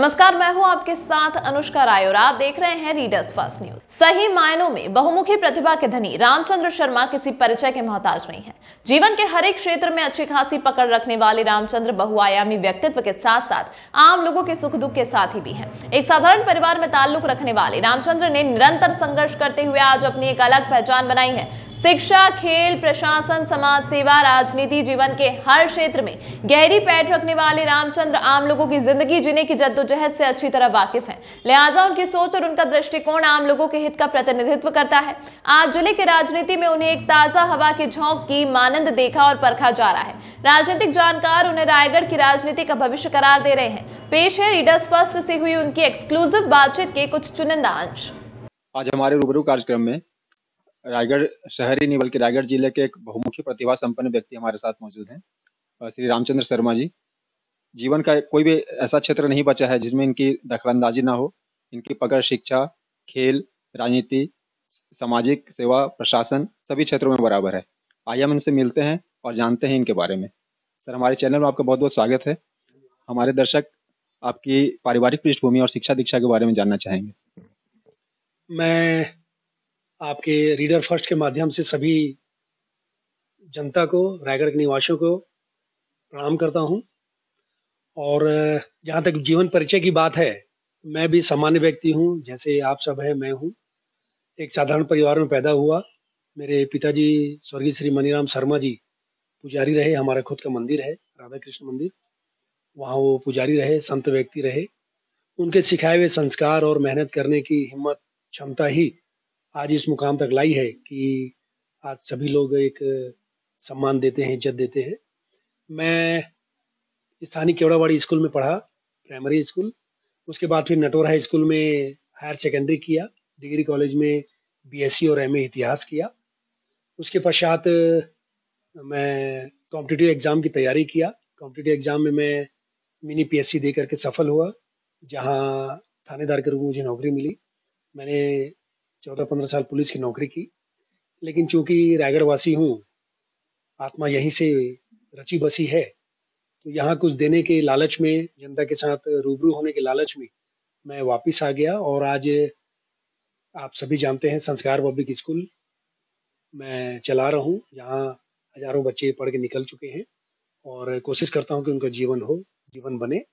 नमस्कार, मैं हूं आपके साथ अनुष्का राय और आप देख रहे हैं रीडर्स फर्स्ट न्यूज। सही मायनों में बहुमुखी प्रतिभा के धनी रामचंद्र शर्मा किसी परिचय के मोहताज नहीं है। जीवन के हर एक क्षेत्र में अच्छी खासी पकड़ रखने वाले रामचंद्र बहुआयामी व्यक्तित्व के साथ साथ आम लोगों के सुख दुख के साथी भी हैं। एक साधारण परिवार में ताल्लुक रखने वाले रामचंद्र ने निरंतर संघर्ष करते हुए आज अपनी एक अलग पहचान बनाई है। शिक्षा, खेल, प्रशासन, समाज सेवा, राजनीति, जीवन के हर क्षेत्र में गहरी पैठ रखने वाले रामचंद्र आम लोगों की जिंदगी जीने की जद्दोजहद से अच्छी तरह वाकिफ हैं। लिहाजा उनकी सोच और उनका दृष्टिकोण आम लोगों के हित का प्रतिनिधित्व करता है। आज जिले की राजनीति में उन्हें एक ताजा हवा के झोंक की मानंद देखा और परखा जा रहा है। राजनीतिक जानकार उन्हें रायगढ़ की राजनीति का भविष्य करार दे रहे हैं। पेश है रीडर्स फर्स्ट से हुई उनकी एक्सक्लूसिव बातचीत के कुछ चुनिंदा अंश। आज हमारे रूबरू कार्यक्रम में रायगढ़ शहर ही नहीं बल्कि रायगढ़ जिले के एक बहुमुखी प्रतिभा संपन्न व्यक्ति हमारे साथ मौजूद हैं, श्री रामचंद्र शर्मा जी। जीवन का कोई भी ऐसा क्षेत्र नहीं बचा है जिसमें इनकी दखलंदाजी ना हो। इनकी पकड़ शिक्षा, खेल, राजनीति, सामाजिक सेवा, प्रशासन सभी क्षेत्रों में बराबर है। आइए हम इनसे मिलते हैं और जानते हैं इनके बारे में। सर, हमारे चैनल में आपका बहुत बहुत स्वागत है। हमारे दर्शक आपकी पारिवारिक पृष्ठभूमि और शिक्षा दीक्षा के बारे में जानना चाहेंगे। मैं आपके रीडर फर्स्ट के माध्यम से सभी जनता को, रायगढ़ के निवासियों को प्रणाम करता हूं। और जहां तक जीवन परिचय की बात है, मैं भी सामान्य व्यक्ति हूं, जैसे आप सब हैं, मैं हूं। एक साधारण परिवार में पैदा हुआ। मेरे पिताजी स्वर्गीय श्री मनीराम शर्मा जी पुजारी रहे। हमारा खुद का मंदिर है, राधा कृष्ण मंदिर, वहाँ वो पुजारी रहे, संत व्यक्ति रहे। उनके सिखाए हुए संस्कार और मेहनत करने की हिम्मत, क्षमता ही आज इस मुकाम तक लाई है कि आज सभी लोग एक सम्मान देते हैं, इज्जत देते हैं। मैं स्थानीय केवड़ावाड़ी स्कूल में पढ़ा, प्राइमरी स्कूल। उसके बाद फिर नटवर हाई स्कूल में हायर सेकेंडरी किया। डिग्री कॉलेज में बीएससी और एमए इतिहास किया। उसके पश्चात मैं कॉम्पिटिटिव एग्ज़ाम की तैयारी किया। कॉम्पिटिटिव एग्ज़ाम में मैं मिनी पीएससी दे करके सफल हुआ, जहाँ थानेदार के रूप में मुझे नौकरी मिली। मैंने 14-15 साल पुलिस की नौकरी की, लेकिन चूंकि रायगढ़ वासी हूँ, आत्मा यहीं से रची बसी है, तो यहाँ कुछ देने के लालच में, जनता के साथ रूबरू होने के लालच में मैं वापस आ गया। और आज आप सभी जानते हैं, संस्कार पब्लिक स्कूल मैं चला रहा हूँ, जहाँ हजारों बच्चे पढ़ के निकल चुके हैं और कोशिश करता हूँ कि उनका जीवन बने।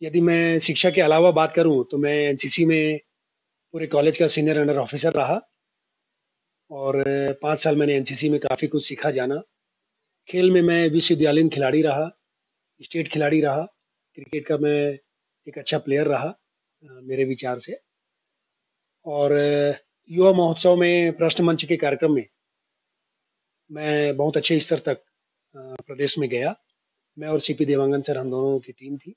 यदि मैं शिक्षा के अलावा बात करूँ तो मैं एनसीसी में पूरे कॉलेज का सीनियर अंडर ऑफिसर रहा और 5 साल मैंने एनसीसी में काफ़ी कुछ सीखा जाना। खेल में मैं विश्वविद्यालयीन खिलाड़ी रहा, स्टेट खिलाड़ी रहा। क्रिकेट का मैं एक अच्छा प्लेयर रहा मेरे विचार से। और युवा महोत्सव में प्रश्न मंच के कार्यक्रम में मैं बहुत अच्छे स्तर तक प्रदेश में गया। मैं और सीपी देवांगन सर, हम दोनों की टीम थी।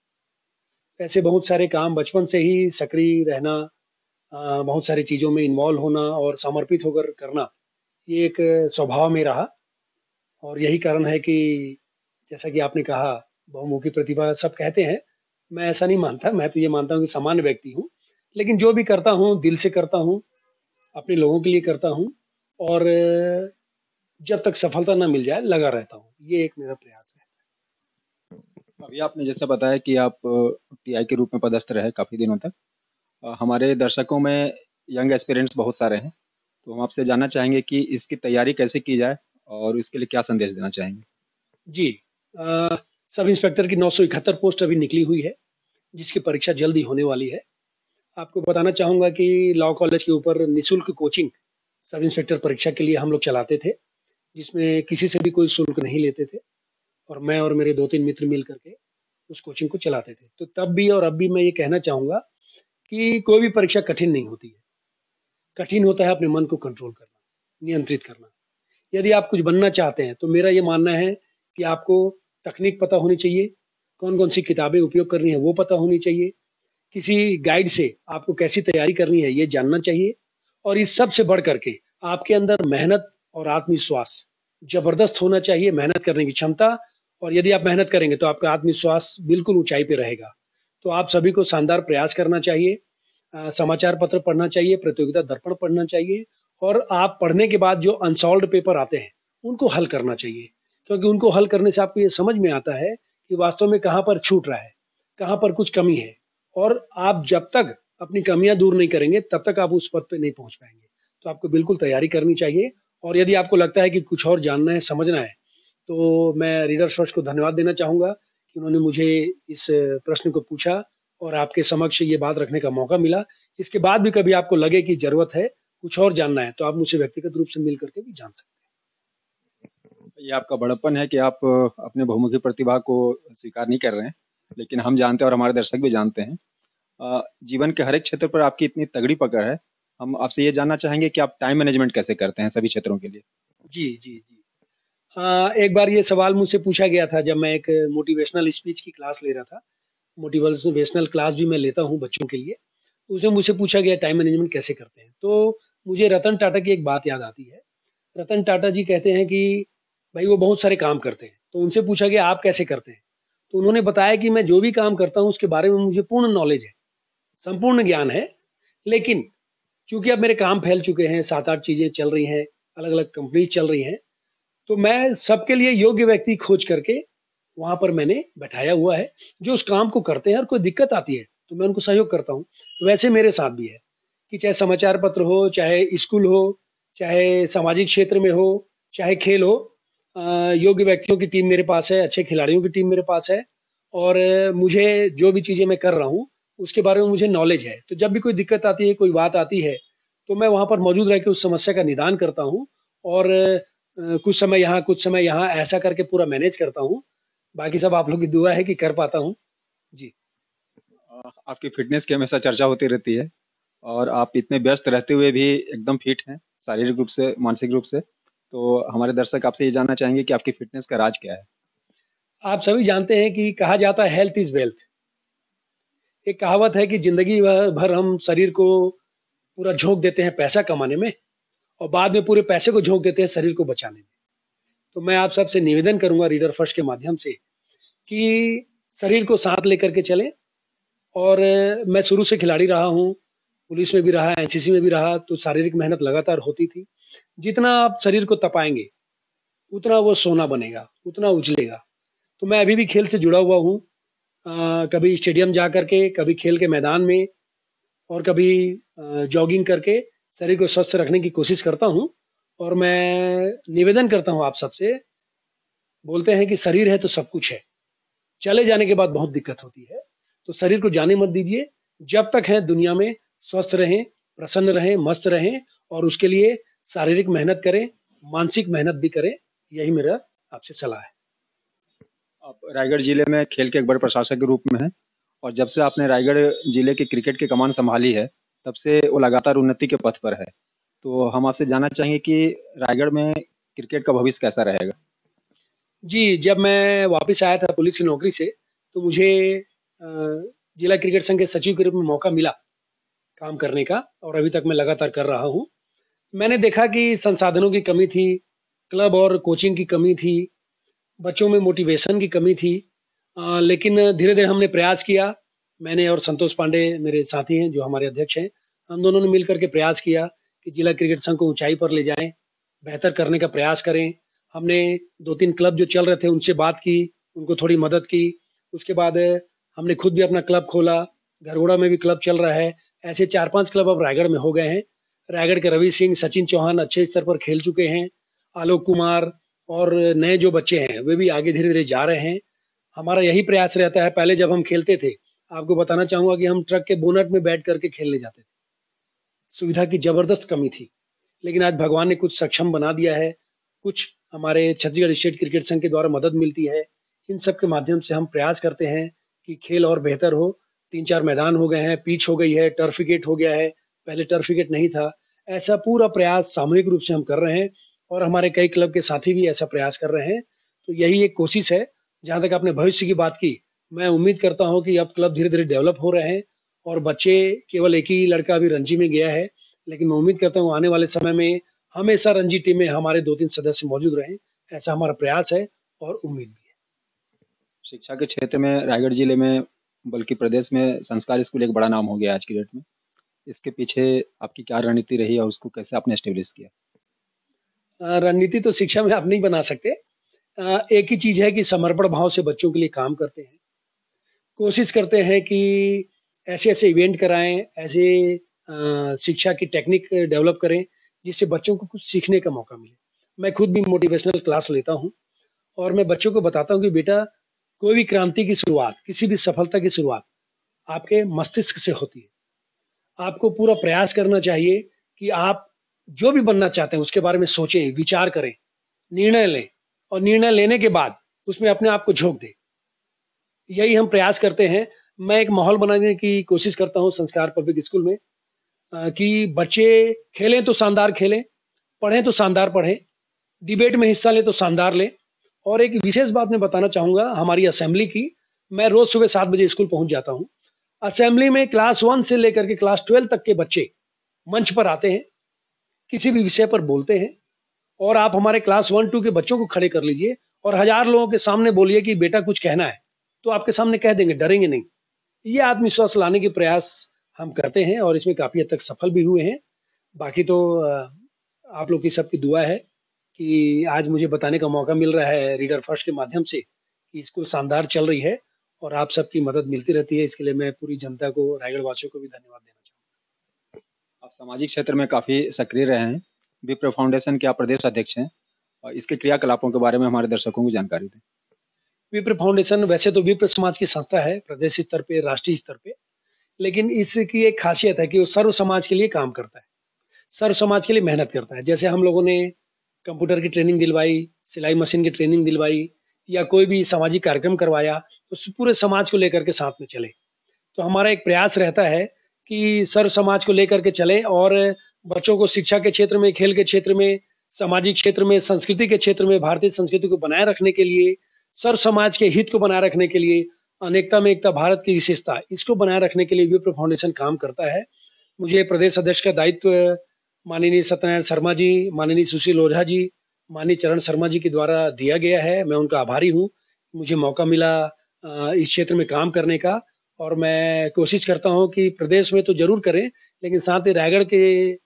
ऐसे बहुत सारे काम, बचपन से ही सक्रिय रहना, बहुत सारी चीज़ों में इन्वॉल्व होना और समर्पित होकर करना, ये एक स्वभाव में रहा। और यही कारण है कि जैसा कि आपने कहा, बहुमुखी प्रतिभा सब कहते हैं, मैं ऐसा नहीं मानता। मैं तो ये मानता हूँ कि सामान्य व्यक्ति हूँ, लेकिन जो भी करता हूँ दिल से करता हूँ, अपने लोगों के लिए करता हूँ और जब तक सफलता ना मिल जाए लगा रहता हूँ। ये एक मेरा प्रयास है। अभी आपने जैसा बताया कि आप टीआई के रूप में पदस्थ रहे काफ़ी दिनों तक। हमारे दर्शकों में यंग एस्पिरेंट्स बहुत सारे हैं, तो हम आपसे जानना चाहेंगे कि इसकी तैयारी कैसे की जाए और इसके लिए क्या संदेश देना चाहेंगे। जी, सब इंस्पेक्टर की 971 पोस्ट अभी निकली हुई है, जिसकी परीक्षा जल्द ही होने वाली है। आपको बताना चाहूँगा कि लॉ कॉलेज के ऊपर निःशुल्क कोचिंग सब इंस्पेक्टर परीक्षा के लिए हम लोग चलाते थे, जिसमें किसी से भी कोई शुल्क नहीं लेते थे और मैं और मेरे 2-3 मित्र मिल करके उस कोचिंग को चलाते थे। तो तब भी और अब भी मैं ये कहना चाहूँगा कि कोई भी परीक्षा कठिन नहीं होती है। कठिन होता है अपने मन को कंट्रोल करना, नियंत्रित करना। यदि आप कुछ बनना चाहते हैं तो मेरा ये मानना है कि आपको तकनीक पता होनी चाहिए, कौन-कौन सी किताबें उपयोग करनी है वो पता होनी चाहिए, किसी गाइड से आपको कैसी तैयारी करनी है ये जानना चाहिए। और इस सब से बढ़ कर के आपके अंदर मेहनत और आत्मविश्वास ज़बरदस्त होना चाहिए, मेहनत करने की क्षमता। और यदि आप मेहनत करेंगे तो आपका आत्मविश्वास बिल्कुल ऊँचाई पे रहेगा। तो आप सभी को शानदार प्रयास करना चाहिए। समाचार पत्र पढ़ना चाहिए, प्रतियोगिता दर्पण पढ़ना चाहिए और आप पढ़ने के बाद जो अनसॉल्व्ड पेपर आते हैं, उनको हल करना चाहिए। क्योंकि उनको हल करने से आपको ये समझ में आता है कि वास्तव में कहाँ पर छूट रहा है, कहाँ पर कुछ कमी है और आप जब तक अपनी कमियाँ दूर नहीं करेंगे, तब तक आप उस पद पे नहीं पहुँच पाएँगे। तो आपको बिल्कुल तैयारी करनी चाहिए और यदि आपको लगता है कि कुछ और जानना है, समझना है, तो मैं रीडर्स फर्स्ट को धन्यवाद देना चाहूँगा कि उन्होंने मुझे इस प्रश्न को पूछा और आपके समक्ष ये बात रखने का मौका मिला। इसके बाद भी कभी आपको लगे कि ज़रूरत है, कुछ और जानना है, तो आप मुझसे व्यक्तिगत रूप से मिल कर के भी जान सकते ये आपका बड़प्पन है कि आप अपने बहुमुखी प्रतिभा को स्वीकार नहीं कर रहे हैं, लेकिन हम जानते हैं और हमारे दर्शक भी जानते हैं। जीवन के हर एक क्षेत्र पर आपकी इतनी तगड़ी पकड़ है। हम आपसे ये जानना चाहेंगे कि आप टाइम मैनेजमेंट कैसे करते हैं सभी क्षेत्रों के लिए? हैं। जी, जी, जी। एक बार ये सवाल मुझसे पूछा गया था जब मैं एक मोटिवेशनल स्पीच की क्लास ले रहा था। मोटिवेशनल क्लास भी मैं लेता हूँ बच्चों के लिए। उसमें मुझसे पूछा गया टाइम मैनेजमेंट कैसे करते हैं? तो मुझे रतन टाटा की एक बात याद आती है। रतन टाटा जी कहते हैं कि भाई वो बहुत सारे काम करते हैं। तो उनसे पूछा गया आप कैसे करते हैं? तो उन्होंने बताया कि मैं जो भी काम करता हूँ उसके बारे में मुझे पूर्ण नॉलेज है, संपूर्ण ज्ञान है। लेकिन चूँकि अब मेरे काम फैल चुके हैं, 7-8 चीज़ें चल रही हैं, अलग-अलग कंपनी चल रही हैं, तो मैं सबके लिए योग्य व्यक्ति खोज करके वहाँ पर मैंने बैठाया हुआ है, जो उस काम को करते हैं और कोई दिक्कत आती है, तो मैं उनको सहयोग करता हूँ। वैसे मेरे साथ भी है कि चाहे समाचार पत्र हो, चाहे स्कूल हो, चाहे सामाजिक क्षेत्र में हो, चाहे खेल हो, योग्य व्यक्तियों की टीम मेरे पास है, अच्छे खिलाड़ियों की टीम मेरे पास है और मुझे जो भी चीज़ें मैं कर रहा हूँ, उसके बारे में मुझे नॉलेज है। तो जब भी कोई दिक्कत आती है, कोई बात आती है, तो मैं वहाँ पर मौजूद रह के उस समस्या का निदान करता हूँ और कुछ समय यहाँ, कुछ समय यहाँ ऐसा करके पूरा मैनेज करता हूँ। बाकी सब आप लोगों की दुआ है कि कर पाता हूँ। जी। आपकी फ़िटनेस की हमेशा चर्चा होती रहती है और आप इतने व्यस्त रहते हुए भी एकदम फ़िट हैं, शारीरिक रूप से, मानसिक रूप से। तो हमारे दर्शक आपसे ये जानना चाहेंगे कि आपकी फ़िटनेस का राज क्या है? आप सभी जानते हैं कि कहा जाता है हेल्थ इज़ वेल्थ। एक कहावत है कि ज़िंदगी भर हम शरीर को पूरा झोंक देते हैं पैसा कमाने में और बाद में पूरे पैसे को झोंक देते हैं शरीर को बचाने में। तो मैं आप सबसे निवेदन करूँगा रीडर फर्स्ट के माध्यम से कि शरीर को साथ लेकर के चलें और मैं शुरू से खिलाड़ी रहा हूँ, पुलिस में भी रहा, एनसीसी में भी रहा, तो शारीरिक मेहनत लगातार होती थी। जितना आप शरीर को तपाएँगे, उतना वो सोना बनेगा, उतना उछलेगा। तो मैं अभी भी खेल से जुड़ा हुआ हूँ। कभी स्टेडियम जा कर के, कभी खेल के मैदान में और कभी जॉगिंग करके शरीर को स्वस्थ रखने की कोशिश करता हूँ और मैं निवेदन करता हूँ आप सबसे, बोलते हैं कि शरीर है तो सब कुछ है। चले जाने के बाद बहुत दिक्कत होती है। तो शरीर को जाने मत दीजिए। जब तक हैं दुनिया में स्वस्थ रहें, प्रसन्न रहें, मस्त रहें और उसके लिए शारीरिक मेहनत करें, मानसिक मेहनत भी करें। यही मेरा आपसे सलाह है। आप रायगढ़ जिले में खेल के एक बड़े प्रशासक के रूप में हैं और जब से आपने रायगढ़ जिले की क्रिकेट की कमान सँभाली है, तब से वो लगातार उन्नति के पथ पर है। तो हम आपसे जानना चाहेंगे कि रायगढ़ में क्रिकेट का भविष्य कैसा रहेगा? जी, जब मैं वापस आया था पुलिस की नौकरी से, तो मुझे अ, जिला क्रिकेट संघ के सचिव के रूप में मौका मिला काम करने का और अभी तक मैं लगातार कर रहा हूँ। मैंने देखा कि संसाधनों की कमी थी, क्लब और कोचिंग की कमी थी, बच्चों में मोटिवेशन की कमी थी। लेकिन धीरे-धीरे हमने प्रयास किया, मैंने और संतोष पांडे मेरे साथी हैं, जो हमारे अध्यक्ष हैं। हम दोनों ने मिल कर के प्रयास किया कि जिला क्रिकेट संघ को ऊँचाई पर ले जाएँ, बेहतर करने का प्रयास करें। हमने 2-3 क्लब जो चल रहे थे, उनसे बात की, उनको थोड़ी मदद की। उसके बाद हमने खुद भी अपना क्लब खोला, घरघोड़ा में भी क्लब चल रहा है। ऐसे 4-5 क्लब अब रायगढ़ में हो गए हैं। रायगढ़ के रवि सिंह, सचिन चौहान अच्छे स्तर पर खेल चुके हैं। आलोक कुमार और नए जो बच्चे हैं, वे भी आगे धीरे-धीरे जा रहे हैं। हमारा यही प्रयास रहता है, पहले जब हम खेलते थे, आपको बताना चाहूँगा कि हम ट्रक के बोनट में बैठ कर के खेलने जाते थे। सुविधा की ज़बरदस्त कमी थी, लेकिन आज भगवान ने कुछ सक्षम बना दिया है। कुछ हमारे छत्तीसगढ़ स्टेट क्रिकेट संघ के द्वारा मदद मिलती है। इन सब के माध्यम से हम प्रयास करते हैं कि खेल और बेहतर हो। 3-4 मैदान हो गए हैं, पिच हो गई है, टर्फ विकेट हो गया है, पहले टर्फ विकेट नहीं था। ऐसा पूरा प्रयास सामूहिक रूप से हम कर रहे हैं और हमारे कई क्लब के साथी भी ऐसा प्रयास कर रहे हैं। तो यही एक कोशिश है। जहाँ तक आपने भविष्य की बात की, मैं उम्मीद करता हूँ कि अब क्लब धीरे-धीरे डेवलप हो रहे हैं और बच्चे केवल एक ही लड़का अभी रणजी में गया है, लेकिन मैं उम्मीद करता हूँ आने वाले समय में हमेशा रणजी टीम में हमारे 2-3 सदस्य मौजूद रहें, ऐसा हमारा प्रयास है और उम्मीद भी है। शिक्षा के क्षेत्र में रायगढ़ जिले में बल्कि प्रदेश में संस्कार स्कूल एक बड़ा नाम हो गया है आज की डेट में। इसके पीछे आपकी क्या रणनीति रही और उसको कैसे आपने एस्टेब्लिश किया? रणनीति तो शिक्षा में आप नहीं बना सकते। एक ही चीज़ है कि समर्पण भाव से बच्चों के लिए काम करते हैं। कोशिश करते हैं कि ऐसे-ऐसे इवेंट कराएँ, ऐसे शिक्षा की टेक्निक डेवलप करें, जिससे बच्चों को कुछ सीखने का मौका मिले। मैं खुद भी मोटिवेशनल क्लास लेता हूँ और मैं बच्चों को बताता हूँ कि बेटा, कोई भी क्रांति की शुरुआत, किसी भी सफलता की शुरुआत आपके मस्तिष्क से होती है। आपको पूरा प्रयास करना चाहिए कि आप जो भी बनना चाहते हैं, उसके बारे में सोचें, विचार करें, निर्णय लें और निर्णय लेने के बाद उसमें अपने आप को झोंक दें। यही हम प्रयास करते हैं। मैं एक माहौल बनाने की कोशिश करता हूँ संस्कार पब्लिक स्कूल में, कि बच्चे खेलें तो शानदार खेलें, पढ़ें तो शानदार पढ़ें, डिबेट में हिस्सा लें तो शानदार लें। और एक विशेष बात मैं बताना चाहूँगा हमारी असेंबली की, मैं रोज़ सुबह 7 बजे स्कूल पहुँच जाता हूँ। असेंबली में क्लास 1 से लेकर के क्लास 12 तक के बच्चे मंच पर आते हैं, किसी भी विषय पर बोलते हैं और आप हमारे क्लास 1-2 के बच्चों को खड़े कर लीजिए और हज़ार लोगों के सामने बोलिए कि बेटा कुछ कहना है, तो आपके सामने कह देंगे, डरेंगे नहीं। ये आत्मविश्वास लाने के प्रयास हम करते हैं और इसमें काफ़ी हद तक सफल भी हुए हैं। बाकी तो आप लोग की सबकी दुआ है कि आज मुझे बताने का मौका मिल रहा है रीडर फर्स्ट के माध्यम से कि स्कूल शानदार चल रही है और आप सबकी मदद मिलती रहती है। इसके लिए मैं पूरी जनता को, रायगढ़ वासियों को भी धन्यवाद देना आप सामाजिक क्षेत्र में काफ़ी सक्रिय रहे हैं। विप्र फाउंडेशन के आप प्रदेश अध्यक्ष हैं और इसके क्रियाकलापों के बारे में हमारे दर्शकों को जानकारी दें। विप्र फाउंडेशन वैसे तो विप्र समाज की संस्था है, प्रदेश स्तर पे, राष्ट्रीय स्तर पे, लेकिन इसकी एक खासियत है कि वो सर्व समाज के लिए काम करता है, सर्व समाज के लिए मेहनत करता है। जैसे हम लोगों ने कंप्यूटर की ट्रेनिंग दिलवाई, सिलाई मशीन की ट्रेनिंग दिलवाई या कोई भी सामाजिक कार्यक्रम करवाया, तो पूरे समाज को लेकर के साथ में चले। तो हमारा एक प्रयास रहता है कि सर्व समाज को लेकर के चलें और बच्चों को शिक्षा के क्षेत्र में, खेल के क्षेत्र में, सामाजिक क्षेत्र में, संस्कृति के क्षेत्र में भारतीय संस्कृति को बनाए रखने के लिए, सर्व समाज के हित को बनाए रखने के लिए, अनेकता में एकता भारत की विशेषता, इसको बनाए रखने के लिए विप्र फाउंडेशन काम करता है। मुझे प्रदेश अध्यक्ष का दायित्व माननीय सत्यनारायण शर्मा जी, माननीय सुशील ओझा जी, माननीय चरण शर्मा जी के द्वारा दिया गया है। मैं उनका आभारी हूँ। मुझे मौका मिला इस क्षेत्र में काम करने का और मैं कोशिश करता हूँ कि प्रदेश में तो ज़रूर करें, लेकिन साथ ही रायगढ़ के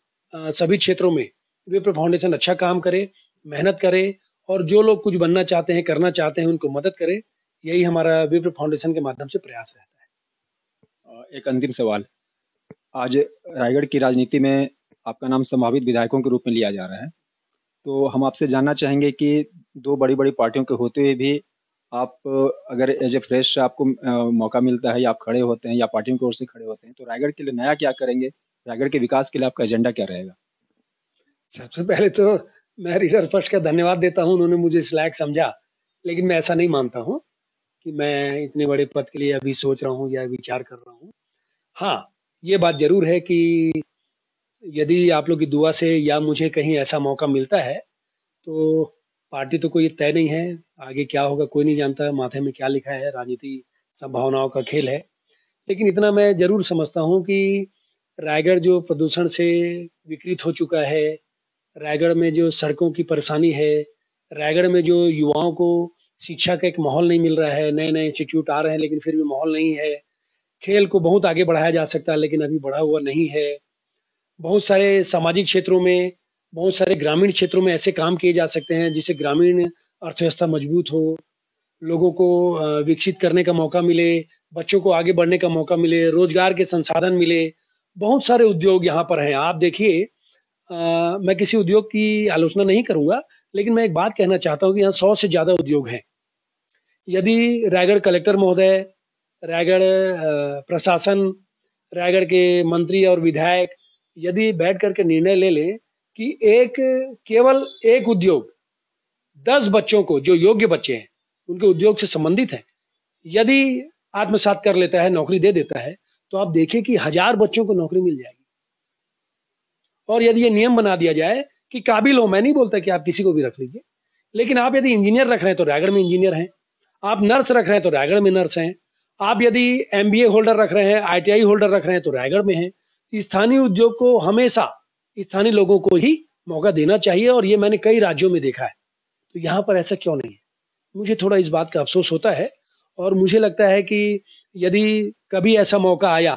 सभी क्षेत्रों में विप्र फाउंडेशन अच्छा काम करे, मेहनत करे और जो लोग कुछ बनना चाहते हैं, करना चाहते हैं, उनको मदद करें। यही हमारा विप्र फाउंडेशन के माध्यम से प्रयास रहता है। एक अंतिम सवाल, आज रायगढ़ की राजनीति में आपका नाम संभावित विधायकों के रूप में लिया जा रहा है। तो हम आपसे जानना चाहेंगे कि 2 बड़ी-बड़ी पार्टियों के होते हुए भी आप अगर एज़ ए फ्रेश आपको मौका मिलता है या आप खड़े होते हैं या पार्टियों की ओर से खड़े होते हैं, तो रायगढ़ के लिए नया क्या करेंगे? रायगढ़ के विकास के लिए आपका एजेंडा क्या रहेगा? सबसे पहले तो मैं रीडर फर्स्ट का धन्यवाद देता हूँ, उन्होंने मुझे इस लायक समझा। लेकिन मैं ऐसा नहीं मानता हूँ कि मैं इतने बड़े पद के लिए अभी सोच रहा हूँ या विचार कर रहा हूँ। हाँ, ये बात ज़रूर है कि यदि आप लोग की दुआ से या मुझे कहीं ऐसा मौका मिलता है, तो पार्टी तो कोई तय नहीं है, आगे क्या होगा कोई नहीं जानता, माथे में क्या लिखा है, राजनीति संभावनाओं का खेल है। लेकिन इतना मैं ज़रूर समझता हूँ कि रायगढ़ जो प्रदूषण से विकृत हो चुका है, रायगढ़ में जो सड़कों की परेशानी है, रायगढ़ में जो युवाओं को शिक्षा का एक माहौल नहीं मिल रहा है, नए-नए इंस्टीट्यूट आ रहे हैं लेकिन फिर भी माहौल नहीं है। खेल को बहुत आगे बढ़ाया जा सकता है लेकिन अभी बढ़ा हुआ नहीं है। बहुत सारे सामाजिक क्षेत्रों में, बहुत सारे ग्रामीण क्षेत्रों में ऐसे काम किए जा सकते हैं जिससे ग्रामीण अर्थव्यवस्था मजबूत हो, लोगों को विकसित करने का मौका मिले, बच्चों को आगे बढ़ने का मौका मिले, रोज़गार के संसाधन मिले। बहुत सारे उद्योग यहाँ पर हैं। आप देखिए, मैं किसी उद्योग की आलोचना नहीं करूँगा, लेकिन मैं एक बात कहना चाहता हूँ कि यहाँ 100 से ज़्यादा उद्योग हैं। यदि रायगढ़ कलेक्टर महोदय, रायगढ़ प्रशासन, रायगढ़ के मंत्री और विधायक यदि बैठ कर के निर्णय ले लें कि केवल एक उद्योग 10 बच्चों को, जो योग्य बच्चे हैं, उनके उद्योग से संबंधित हैं, यदि आत्मसात कर लेता है, नौकरी दे देता है, तो आप देखिए कि 1000 बच्चों को नौकरी मिल जाएगी। और यदि ये नियम बना दिया जाए कि काबिल हो, मैं नहीं बोलता कि आप किसी को भी रख लीजिए, लेकिन आप यदि इंजीनियर रख रहे हैं तो रायगढ़ में इंजीनियर हैं, आप नर्स रख रहे हैं तो रायगढ़ में नर्स हैं, आप यदि एमबीए होल्डर रख रहे हैं, आईटीआई होल्डर रख रहे हैं तो रायगढ़ में हैं। स्थानीय उद्योग को हमेशा स्थानीय लोगों को ही मौका देना चाहिए और ये मैंने कई राज्यों में देखा है। तो यहाँ पर ऐसा क्यों नहीं है? मुझे थोड़ा इस बात का अफ़सोस होता है और मुझे लगता है कि यदि कभी ऐसा मौका आया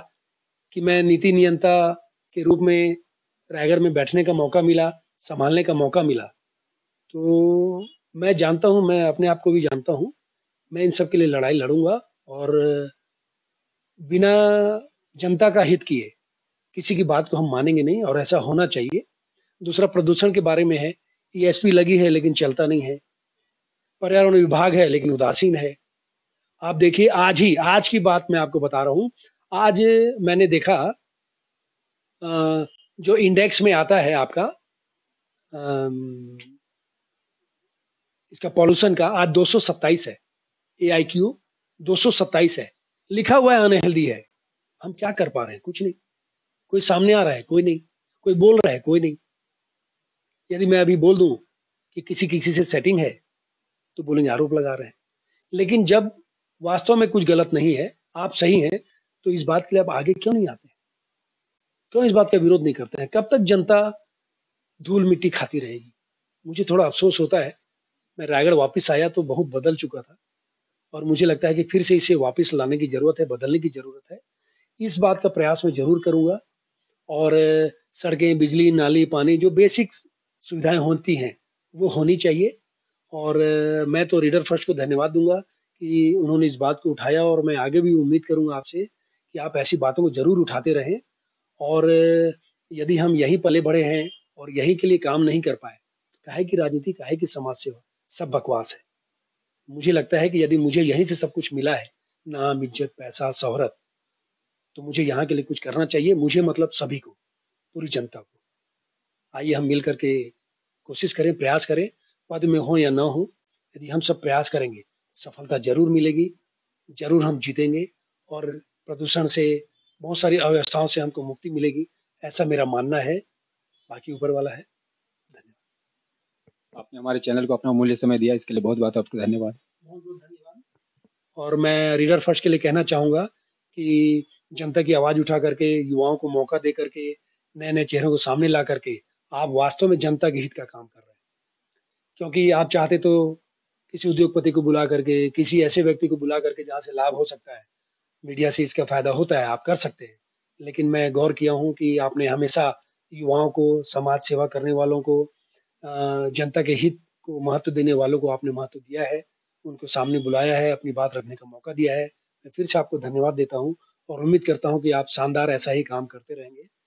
कि मैं नीति नियंता के रूप में रायगढ़ में बैठने का मौका मिला, सँभालने का मौका मिला, तो मैं जानता हूँ, मैं अपने आप को भी जानता हूँ, मैं इन सब के लिए लड़ाई लड़ूँगा और बिना जनता का हित किए, किसी की बात को हम मानेंगे नहीं और ऐसा होना चाहिए। दूसरा प्रदूषण के बारे में है, ईएसपी लगी है लेकिन चलता नहीं है, पर्यावरण विभाग है लेकिन उदासीन है। आप देखिए आज की बात मैं आपको बता रहा हूँ, आज मैंने देखा जो इंडेक्स में आता है आपका अम, इसका पॉल्यूशन का आज 227 है, एआईक्यू 227 है, लिखा हुआ है अनहेल्दी है। हम क्या कर पा रहे हैं? कुछ नहीं। कोई सामने आ रहा है? कोई नहीं। कोई बोल रहा है? कोई नहीं। यदि मैं अभी बोल दूँ कि किसी से सेटिंग है, तो बोलेंगे आरोप लगा रहे हैं। लेकिन जब वास्तव में कुछ गलत नहीं है, आप सही हैं, तो इस बात के लिए आप आगे क्यों नहीं आते? क्यों इस बात का विरोध नहीं करते हैं? कब तक जनता धूल-मिट्टी खाती रहेगी? मुझे थोड़ा अफ़सोस होता है, मैं रायगढ़ वापस आया तो बहुत बदल चुका था और मुझे लगता है कि फिर से इसे वापस लाने की ज़रूरत है, बदलने की ज़रूरत है। इस बात का प्रयास मैं ज़रूर करूँगा और सड़कें, बिजली, नाली, पानी जो बेसिक सुविधाएँ होती हैं, वो होनी चाहिए और मैं तो रीडर फर्स्ट को धन्यवाद दूँगा कि उन्होंने इस बात को उठाया और मैं आगे भी उम्मीद करूँगा आपसे कि आप ऐसी बातों को ज़रूर उठाते रहें और यदि हम यहीं पले-बढ़े हैं और यहीं के लिए काम नहीं कर पाए, काहे की राजनीति, काहे की समाज सेवा, सब बकवास है। मुझे लगता है कि यदि मुझे यहीं से सब कुछ मिला है, नाम, इज़्ज़त, पैसा, शोहरत, तो मुझे यहाँ के लिए कुछ करना चाहिए, मुझे मतलब सभी को, पूरी जनता को। आइए हम मिल कर के कोशिश करें, प्रयास करें, पद में हो या ना हो, यदि हम सब प्रयास करेंगे, सफलता ज़रूर मिलेगी, ज़रूर हम जीतेंगे और प्रदूषण से, बहुत सारी अव्यवस्थाओं से हमको मुक्ति मिलेगी, ऐसा मेरा मानना है, बाकी ऊपर वाला है। धन्यवाद। आपने हमारे चैनल को अपना अमूल्य समय दिया, इसके लिए बहुत-बहुत आपको धन्यवाद। बहुत-बहुत धन्यवाद। और मैं रीडर फर्स्ट के लिए कहना चाहूँगा कि जनता की आवाज़ उठा करके, युवाओं को मौका दे करके, नए-नए चेहरों को सामने ला करके, आप वास्तव में जनता के हित का काम कर रहे हैं। क्योंकि आप चाहते तो किसी उद्योगपति को बुला करके, किसी ऐसे व्यक्ति को बुला करके जहाँ से लाभ हो सकता है, मीडिया से इसका फ़ायदा होता है, आप कर सकते हैं। लेकिन मैं गौर किया हूँ कि आपने हमेशा युवाओं को, समाज सेवा करने वालों को जनता के हित को महत्व देने वालों को आपने महत्व दिया है, उनको सामने बुलाया है, अपनी बात रखने का मौका दिया है। मैं फिर से आपको धन्यवाद देता हूँ और उम्मीद करता हूँ कि आप शानदार ऐसा ही काम करते रहेंगे।